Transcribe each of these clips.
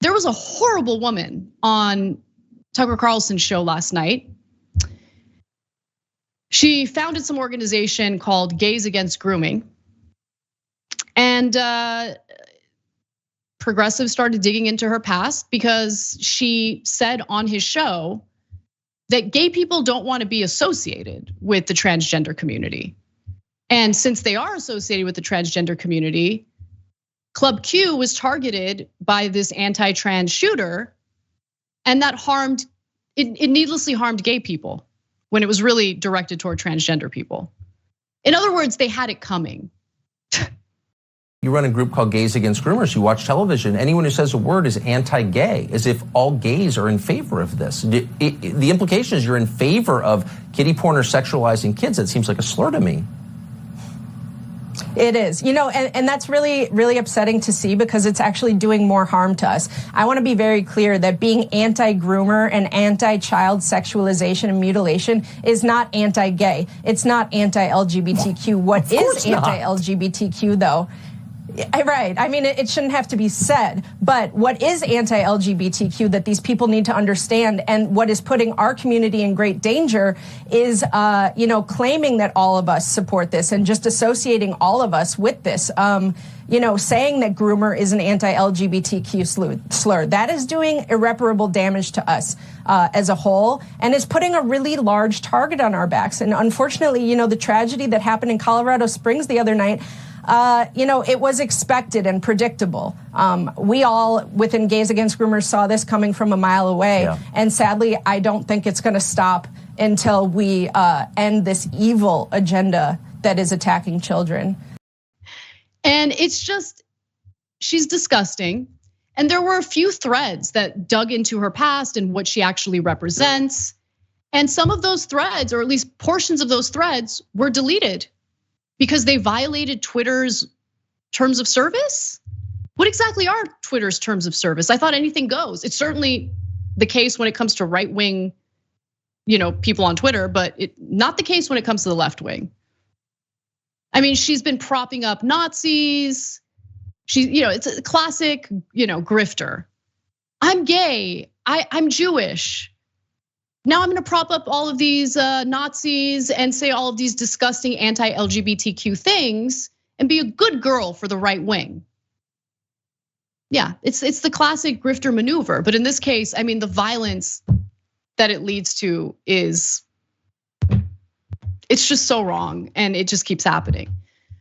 there was a horrible woman on Tucker Carlson's show last night. She founded some organization called Gays Against Grooming. And progressives started digging into her past because she said on his show that gay people don't want to be associated with the transgender community. And since they are associated with the transgender community, Club Q was targeted by this anti-trans shooter, and that it needlessly harmed gay people when it was really directed toward transgender people. In other words, they had it coming. You run a group called Gays Against Groomers. You watch television. Anyone who says a word is anti-gay, as if all gays are in favor of this. The implication is you're in favor of kiddie porn or sexualizing kids. That seems like a slur to me. It is, and that's really, really upsetting to see because it's actually doing more harm to us. I want to be very clear that being anti-groomer and anti-child sexualization and mutilation is not anti-gay. It's not anti-LGBTQ. What is anti-LGBTQ though? Right. I mean, it shouldn't have to be said, but what is anti-LGBTQ that these people need to understand, and what is putting our community in great danger is, claiming that all of us support this and just associating all of us with this. Saying that groomer is an anti-LGBTQ slur, that is doing irreparable damage to us as a whole, and is putting a really large target on our backs. And unfortunately, the tragedy that happened in Colorado Springs the other night, it was expected and predictable. We all within Gays Against Groomers saw this coming from a mile away. Yeah. And sadly, I don't think it's going to stop until we end this evil agenda that is attacking children. And it's just, she's disgusting. And there were a few threads that dug into her past and what she actually represents. And some of those threads, or at least portions of those threads, were deleted because they violated Twitter's terms of service. What exactly are Twitter's terms of service? I thought anything goes. It's certainly the case when it comes to right-wing, people on Twitter, but not the case when it comes to the left wing. I mean, she's been propping up Nazis. It's a classic, grifter. I'm gay, I'm Jewish. Now I'm gonna prop up all of these Nazis and say all of these disgusting anti-LGBTQ things and be a good girl for the right wing. Yeah, it's the classic grifter maneuver. But in this case, I mean, the violence that it leads to it's just so wrong, and it just keeps happening.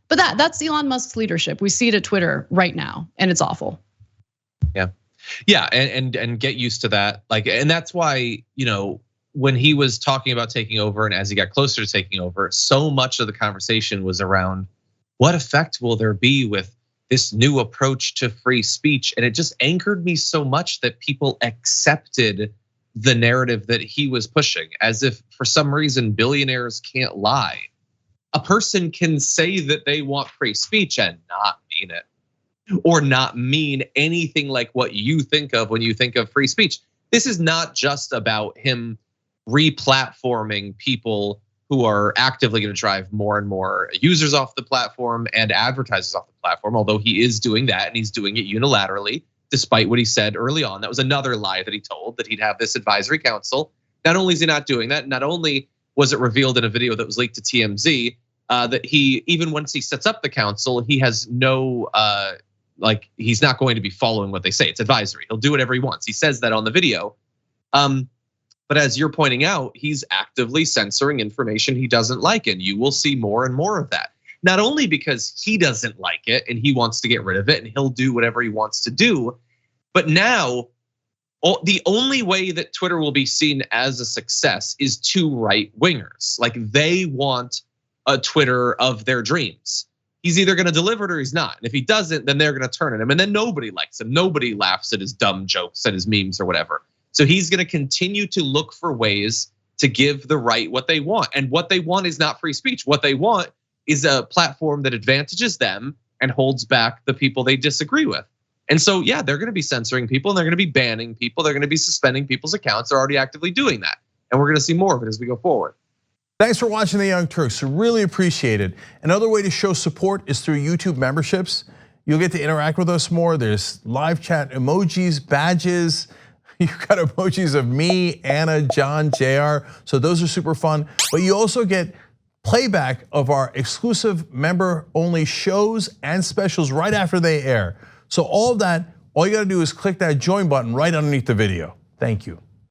But that's Elon Musk's leadership. We see it at Twitter right now, and it's awful. Yeah, and get used to that. And that's why, when he was talking about taking over, and as he got closer to taking over, so much of the conversation was around what effect will there be with this new approach to free speech, and it just anchored me so much that people accepted the narrative that he was pushing, as if for some reason billionaires can't lie. A person can say that they want free speech and not mean it, or not mean anything like what you think of when you think of free speech. This is not just about him re-platforming people who are actively going to drive more and more users off the platform and advertisers off the platform, although he is doing that, and he's doing it unilaterally, despite what he said early on. That was another lie that he told, that he'd have this advisory council. Not only is he not doing that, not only was it revealed in a video that was leaked to TMZ, that he, even once he sets up the council, he has no, he's not going to be following what they say. It's advisory. He'll do whatever he wants. He says that on the video. But as you're pointing out, he's actively censoring information he doesn't like, and you will see more and more of that. Not only because he doesn't like it and he wants to get rid of it, and he'll do whatever he wants to do, but now the only way that Twitter will be seen as a success is to right-wingers. They want a Twitter of their dreams. He's either gonna deliver it or he's not. And if he doesn't, then they're gonna turn on him, and then nobody likes him. Nobody laughs at his dumb jokes and his memes or whatever. So he's gonna continue to look for ways to give the right what they want. And what they want is not free speech. What they want is a platform that advantages them and holds back the people they disagree with. And so, yeah, they're gonna be censoring people, and they're gonna be banning people. They're gonna be suspending people's accounts. They're already actively doing that. And we're gonna see more of it as we go forward. Thanks for watching The Young Turks. We really appreciate it. Another way to show support is through YouTube memberships. You'll get to interact with us more. There's live chat emojis, badges. You've got emojis of me, Anna, John, JR. So those are super fun. But you also get playback of our exclusive member-only shows and specials right after they air. So all of that, all you gotta do is click that join button right underneath the video. Thank you.